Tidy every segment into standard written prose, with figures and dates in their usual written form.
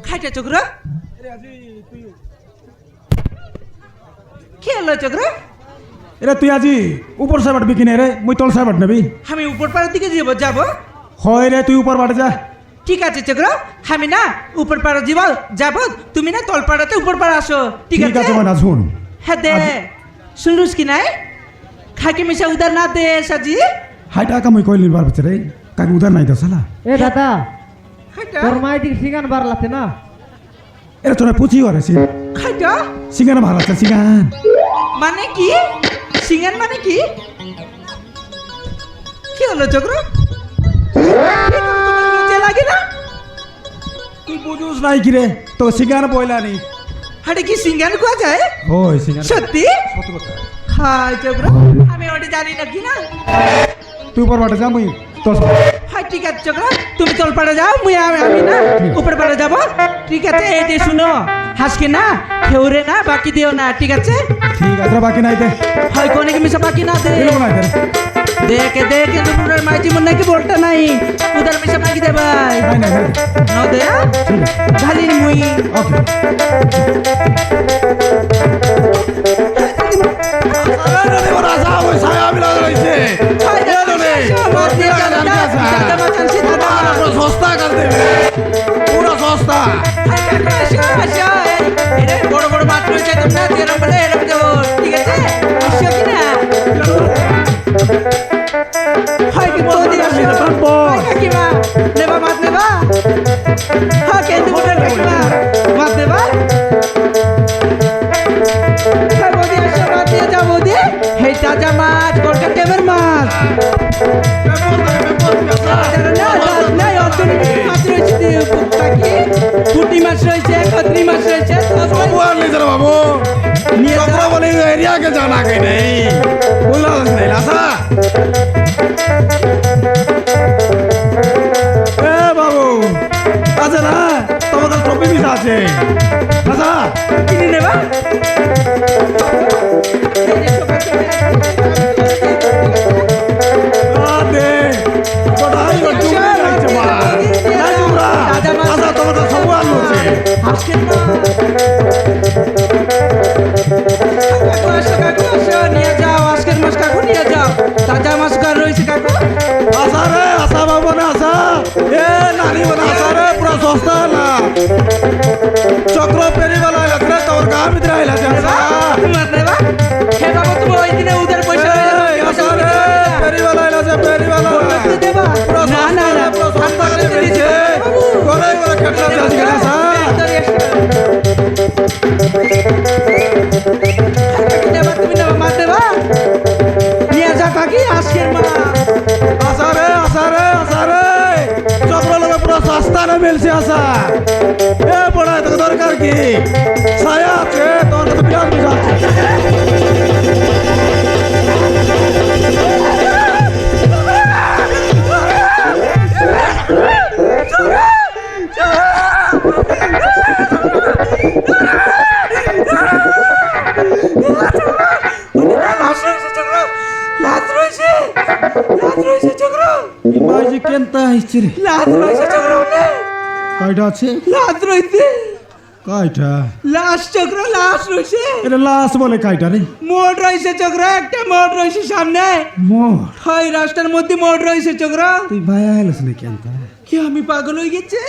খাইটা চক্রা কি হলো চক্রা? এরে তুই আজি উপর সাইড বিকি নে রে, মুই তল সাইড নেবি। আমি উপর পাড়ার দিকে যাব। হয় রে তুই উপর বাড়ে যা। ঠিক আছে চক্রা, আমি না উপর পাড়া যাব, তুমি না তল পাড়াতে উপর পাড়া আসো। ঠিক আছে মানে শুন। হ্যাঁ দে শুনলুস কি নাই? খাকি মিশা উদার না দে সাজি। হাইটা কা মুই কইলি বার বছরে কাকে উদার নাই তো শালা। এ দাদা খাইটা তোর মাই দিকে সিগান বার লাগছে না? এরে তোরা পুচি করে সি খাইটা সিঙ্গানা ভালো আছে সিঙ্গান। মানে কি? সিঙ্গান মানে কি? কি হলো চক্রা? লাগে না তুই বুঝুস নাই কি রে, তো সিঙ্গান বইলা নি। হাড়ে কি সিঙ্গান কোয়া যায়? ওই সিঙ্গান সত্যি? সত্য কথা। হাই চক্রা, আমি ওটা জানি না কি না। তুই উপর বাড়ে যা, মুই তোর হাই ঠিক আছে চক্রা, তুমি তল পাড়ে যাও, আমি না উপর পাড়ে যাব। ঠিক আছে এই যে শুনো, হাসকে না খেউরে না বাকি দিও না, ঠিক আছে? ঠিক আছে বাকি নাই দে। হয় কোনে কি মিশা বাকি না দে। দিলো না দে। দেখে দুপুরের মাই জীবন নাকি বলটা নাই, উদার মিশা বাকি দে ভাই। নাই নাই নাই ন দে ঠিক আছে খালি মুই ওকে। আরে রে ওরা যা ওই ছায়া মিলা রইছে। সস্তা কর দেবে, পুরো সস্তা। বড় বড় মাছ রয়েছে, তোমরা এরম বলে এরম দেবো, ঠিক আছে? আসছো কি না? হয় কি বৌদি আসো? হয় কাকিমা, নেবা মাছ নেবা? হ্যাঁ কেন্দ্র বোনের কাকিমা, মাছ নেবা? হ্যাঁ বৌদি আসো, মাছ দিয়ে যাও বৌদি। হেই তাজা মাছ, কলকাতার মাছ। পুঁটি মাছ রয়েছে, কতরি মাছ রয়েছে, বাবু আর নিজের বাবু নিয়ে চক্র বলে এরিয়াকে জানা কে নেই বললা নাই লাসা। এ বাবু আছে না তোমাদের ট্রফি মিশা আছে লাসা কিনে নেবা। দে কোথায় গো তুমি যাইছে মা না তোমরা আচ্ছা তোমাদের সব আনছে আজকে কাকু আসো, নিয়ে যাও আজকের মাছ কাকু, নিয়ে যাও তাজা মাছ কার রয়েছে কাকু। আশা রে আশা বাবু না আশা এ নানি বনা আশা রে পুরা সস্তা না চক্র পেরিবালা লাগরে তোর গাঁ ভিতরে আইলা আশা মাছ নেবা? হে বাবু তুমি ওই দিনে উধার পয়সা আশা রে পেরিবালা আইলা পেরিবালা দেবা না না না পুরা সস্তা করে দিছে করে করে খেটলা চাষ করে আশা তুমি নেবা মাছ দেবা, নিয়ে যাও কাকি আজকের মাছ। আশা রে চক্র লগে পুরা সস্তা না মিলছে আশা এ বড় তোর দরকার কি ছায়া আছে তোর তো বিরাট বুঝা মাঝি কেনতা আইছে রে কয়টা আছে কয়টা লাশ চক্র লাশ রয়েছে, এটা লাশ বলে কয়টা রে মোট রয়েছে চক্র, একটা মোট রয়েছে সামনে। মোর হয় রাস্তার মধ্যে মোট রয়েছে চক্র। তুই ভাই আইলস নে কেনতা কি আমি পাগল হয়ে গেছে?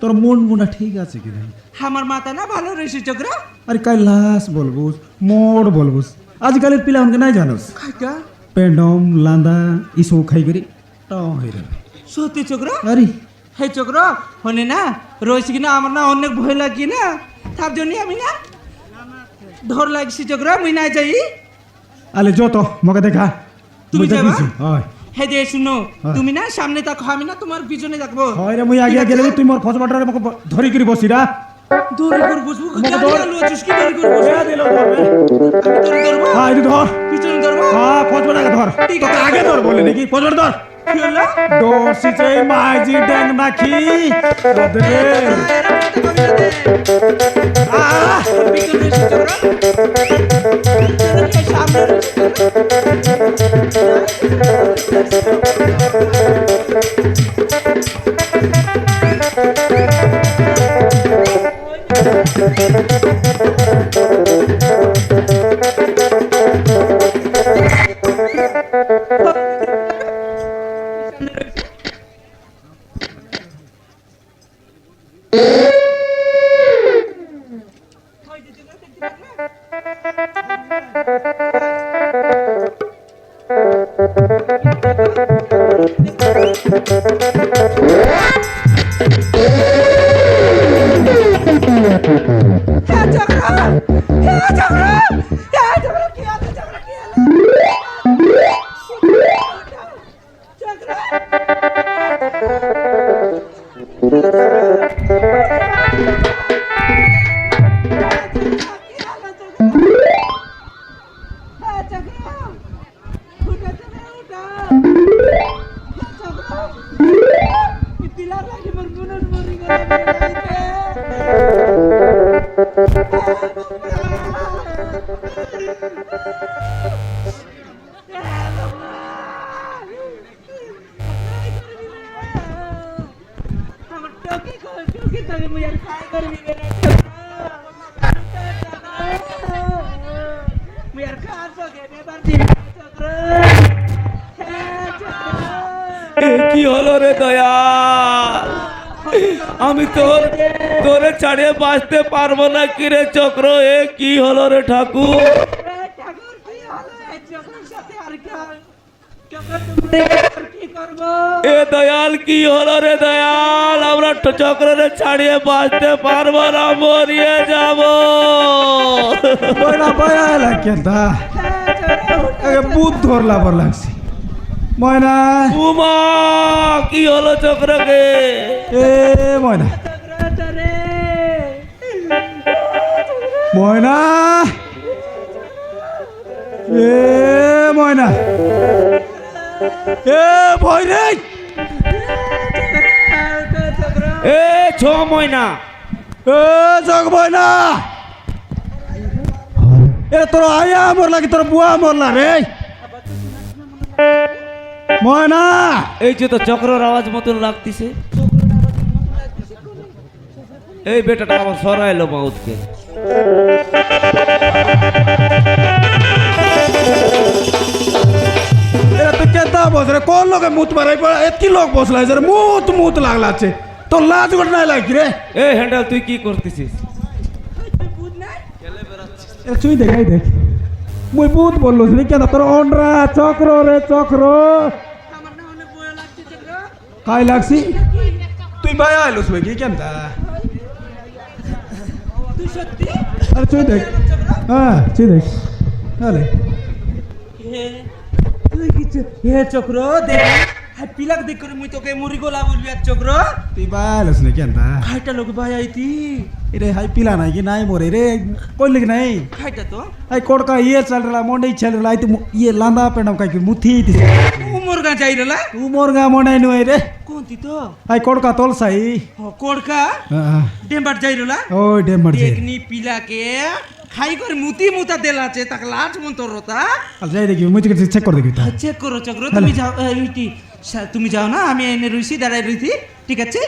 তোর মন মোনা ঠিক আছে কি রে আমার মাথা না ভালো রয়েছে চক্র। আরে কাই লাশ বলবুস মোর বলবুস আজকালের পিলা আমাকে নাই জানোস খাইটা পেন্ডম লান্দা ইসো খাই করি টাও হই রে সত্যি চক্র? আরে হে চক্র হনে না রয়েছে কিনা আমার না অনেক ভয় লাগছে না, তার জন্য আমি না ধর লাগছি চক্র, মুই না যাই। আলে যত মকে দেখা তুমি যাবা? হয় হে দে শুনো, তুমি না সামনে থাকো, আমি না তোমার পিছনে থাকবো। হয় রে মুই আগে আগে গেলে তুই মোর ফজ বাটারে মকে ধরি করে বসিরা দৌড়ি করে বসবো, মকে গাড়ি ধর। আলো আছিস কি দৌড়ি করে বসবো? এ দিল ধরবে আমি দৌড়ি ধরবো, হ্যাঁ এই ধর পিছনে ধরবো। হ্যাঁ ফজ বাটারে ধর ঠিক তোকে আছে। আগে ধর বলে নাকি ফজ বাটা ধর কি হলো? দোষিছে মাঝি ড্যাং নাকি রে পিছনে রয়েছে চক্র। এই সামনে হ্যাঁ চক্র, হ্যাঁ চক্র, হ্যাঁ চক্র, কি হলো চক্র, কি হলো চক্র, হ্যাঁ চক্র, উঠা চক্র, উঠা চক্র, কি পিলার লাগি মোর মনের মরি কি হলো রে দয়া, আমি তোরে ছাড়িয়ে বাঁচতে পারবো না কি রে চক্র? এ কি হলো রে ঠাকুর? এ দয়াল কি হলো রে দয়াল? আমরা চক্রে ছাড়িয়ে বাঁচতে পারবো না, মরিয়ে যাব। ময়না পায়া কেনতা বুধ ধরলা পর লাগছে ময়না। উমা কি হলো চক্রকে? এ ময়না, ময়না, এ ময়না, এ ভয় রে, এ ছ ময়না, এ জগ ময়না, এ তোর আয়া মরলা কি তোর বুয়া মরলা রে ময়না? এই যে তো চক্রর আওয়াজ মতন লাগতেছে। এই বেটাটা আবার সরাইলো মাউথকে। এরা তুই কেতা বস রে, কোন লোকে মুত মারাই পড়া এতকি লোক বসলা যে মুত মুত লাগলাছে, তোর লাজ গট নাই লাগি রে। এই হ্যান্ডেল তুই কি করতেছিস? তুই দেখাই দেখ মুই বহুত বললো রে কেন তোর অনরা চক্র রে চক্র কাই লাগছি তুই ভাই আইলুস ভাই কি কেনতা? আরে তুই দেখ, হ্যাঁ তুই দেখ তাহলে হে চক্র দেখ, হ্যাঁ পিলাক দেখ করে মুই তোকে মুড়ি গোলা বলবি আর চক্র তুই ভাই আইলুস না কেনতা? খাইটা লোক ভাই আইতি রে হাই পিলা নাই কি নাই মোরে রে কইলে কি নাই খাইটা তো आई कोड का ये चल रहा मोंडे चल रहा आई तो ये लांदा पेड़म का की मुथी थी उमर का जाई रला उमर गा मोंडे नु रे कोंती तो आई कोड का तोल साई कोड़का डेमबाट जाई रला ओ डे मर जे देखनी पिला के খাই করে মুতি মুতা দেলাছে তাকে লাজ মন্তর রতা al যাই দেখি মুই তো চেক করে দেখি তা চেক করো চক্র তুমি যাও এইটি তুমি যাও না আমি এনে রইছি দাঁড়াই রইছি ঠিক আছে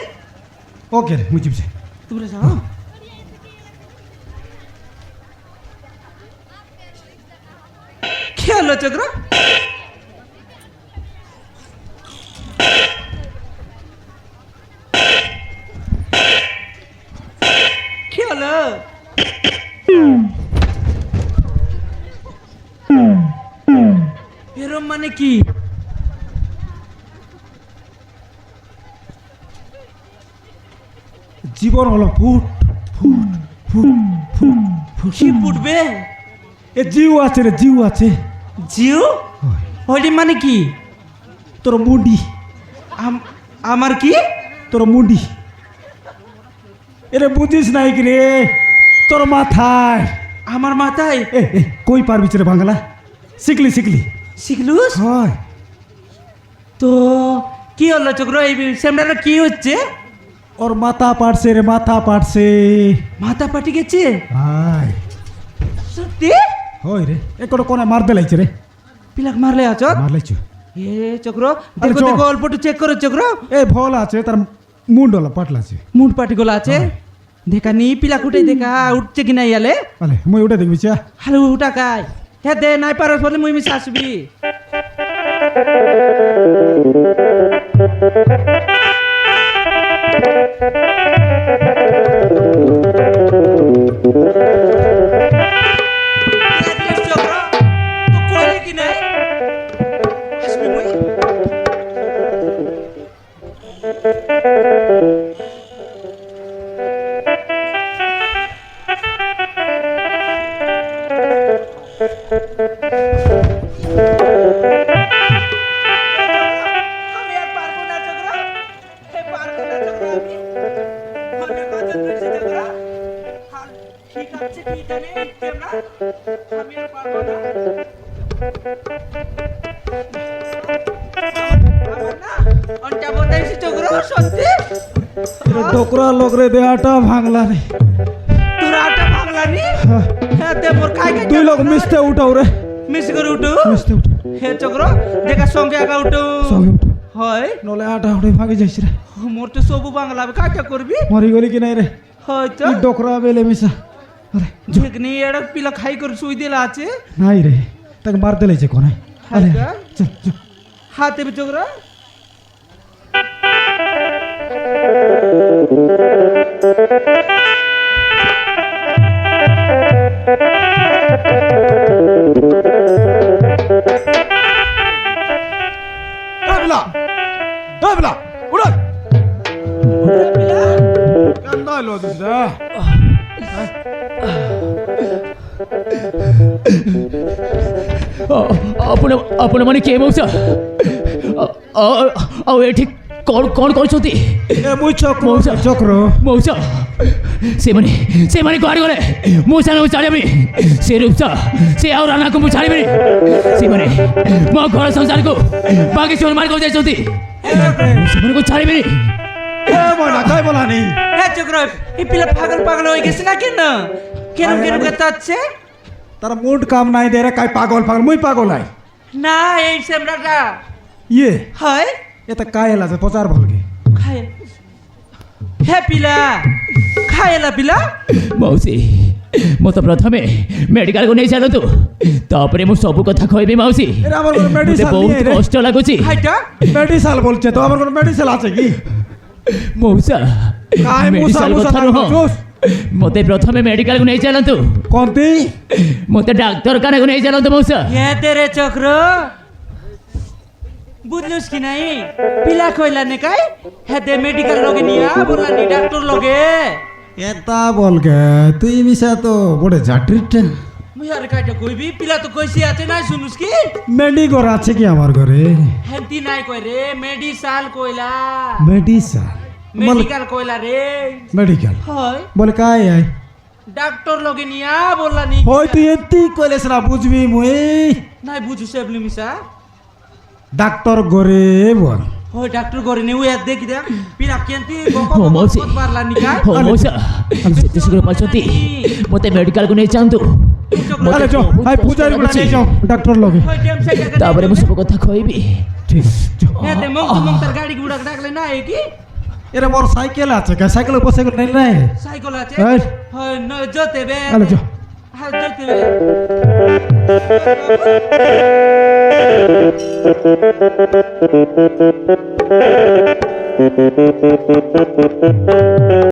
ওকে মুই চিপছে তোমরা যাও কি হলো চক্র কি হলো এরম মানে কি জীবন হলো foot foot foot foot foot কি ফুটবে এ জিউ আছে রে জিউ আছে জিও ওইটি মানে কি তোর মুন্ডি আমার কি তোর মুন্ডি এরে বুঝিস নাই কি রে তোর মাথায় আমার মাথায় এ এ কই পারবি রে বাংলা শিখলি শিখলি শিখলুস হয় তো কি হলো চক্র এই সেমটা কি হচ্ছে ওর মাথা পাড়ছে রে মাথা পাড়ছে মাথা পাটি গেছে হাই সত্যি হই রে একটু কোনে মারতে লাগছে রে পিলাক মারলে আছো মার লাগছে এ চক্র দেখো চো। দেখো অল্প একটু চেক করো চক্র এ ভল আছে তার মুন্ডলা পাতলা আছে মুড পার্টিগুলো আছে দেখা নি পিলাক উঠে দেখা উঠছে কি না ইয়ালে আলে মুই উঠে দেখবি চা হালু উঠা কাই হ্যাঁ দে নাই পারো বলে মুই মিশে আসবি চক্র তো কইলে কি নাই আসবি মুই আমি আর পারবো না চক্র হে পারবো না চক্র আমি কত পেয়েছি চক্র হাল ঠিক আছে ঠিক আছে কেন না আমি আর পারবো না আমার না অনটা বতাইছি চক্র সত্যি ডোকরা লোক রে দেহাটা ভাঙলা রে তোরা আটা ভাঙলানি হ্যাঁ দে মোর খাই খাই দুই লোক মিশতে উঠাও রে মিস করে উঠু মিশতে উঠাও হে চক্র দেখা সঙ্গে একা উঠু সঙ্গে উঠাও হয় নলে আটা উঠে ভাগে যাইছ রে মোর তো সবু বাংলা কাটা করবি মরি গলি কি নাই রে হয়তো এই ডোকরা বেলে মিশা আরে ঝেকনি এড়ক পিলা খাই করে শুই দিলা আছে নাই রে তাকে মারতে লাগছে কোনে আরে হালকা? চল চল হাতে চক্র এবলা এবলা উড়া পিলা কান্দা লো দিদা ଆପଣ ଆପଣମାନେ କିଏ ମଉସା ଆଉ ଏଠି କ'ଣ କ'ଣ କରୁଛନ୍ତି এ মুই চক্র মৌসা। চক্র ମଉସା ସେମାନେ ସେମାନେ କୁଆଡ଼େ ଗଲେ ମୁଁ ସେମାନଙ୍କୁ ଛାଡ଼ିବିନି ସେ ରୂପସା ସେ ଆଉ ରାନାକୁ ମୁଁ ଛାଡ଼ିବିନି ସେମାନେ ମୋ ଘର ସଂସାରକୁ ବାକି ସେମାନେ ମାରି କରି ଯାଇଛନ୍ତି ମୁଁ ସେମାନଙ୍କୁ ଛାଡ଼ିବିନି এ ময়না কাই বলা নেই হে চক্র এই পিলা পাগল পাগল হয়ে গেছে না কেন কেন কেন কথা আছে তার মুড কাম নাই দে রে কাই পাগল পাগল মুই পাগল আই না এই সেমরাটা ইয়ে হয় এটা কাই এলা যে প্রচার ভলগে খায় হে পিলা ଖାଇଲା ପିଲା ମାଉସୀ ମୋତେ ପ୍ରଥମେ ମେଡ଼ିକାଲକୁ ନେଇ ଚାଲନ୍ତୁ ତାପରେ ମୁଁ ସବୁ କଥା କହିବି ମାଉସୀ এরা আমার কোনো ମୋତେ মেডিসিন ବହୁତ নিয়ে রে কষ্ট লাଗୁଛି ଖାଇଟା মেডিসিন বলছে তো আমার কোনো মেডিসিন আছে কি ମଉସା কাই মুসা ମେଡ଼ିକାଲ মুসা କଥା না ନୁହଁ জোস ମୋତେ ପ୍ରଥମେ ମେଡ଼ିକାଲକୁ ନେଇ ଚାଲନ୍ତୁ কোনটি ମୋତେ ଡାକ୍ତରଖାନାକୁ ନେଇ ଚାଲନ୍ତୁ ମଉସା ये तेरे चक्र बुझलुस कि नहीं पिला खोइला ने काय हे दे मेडिकल लगे निया बोला नी डॉक्टर लगे এটা বলগে তুই মিশা তো বড় জাটরিটা मु यार काटा कोई भी पिला तो कैसी आते ना सुनुस की মেডিকর আছে কি আমার ঘরে हेंती नाय कोई रे मेडिसाल कोइला মেডিসিন मेडिकल कोइला रे মেডিকেল हाय বলে কাই আই डॉक्टर लगे निया बोला नी হই তুই এতি কইলেছ না বুঝবি মুই नाय बुझु सेबली मिसा ডাক্তার ঘরে বল हो डॉक्टर गोरे ने उया देख दे पिला केंती हो, गोको मौसी। बारला निका ହଉ ମଉସା ସେତେ ଶୀଘ୍ର ପାରୁଛନ୍ତି ମୋତେ ମେଡ଼ିକାଲକୁ ନେଇ ଯାଆନ୍ତୁ আরে চো ବହୁତ আই କଷ୍ଟ পূজারি গুলা ଲାଗୁଛି। নিয়ে যাও ডাক্তার লগে होय टेम से जगह ତାପରେ ମୁଁ ସବୁ କଥା କହିବି ঠিক আছে চো हे दे मंग तर गाड़ी गुड़ा डाकले ना है की এরে মোর সাইকেল আছে কা সাইকেল বসে গেল নাই নাই साइकिल आछे এই। হয় ন জতে বে আরে চো হ্যাঁ জতে বে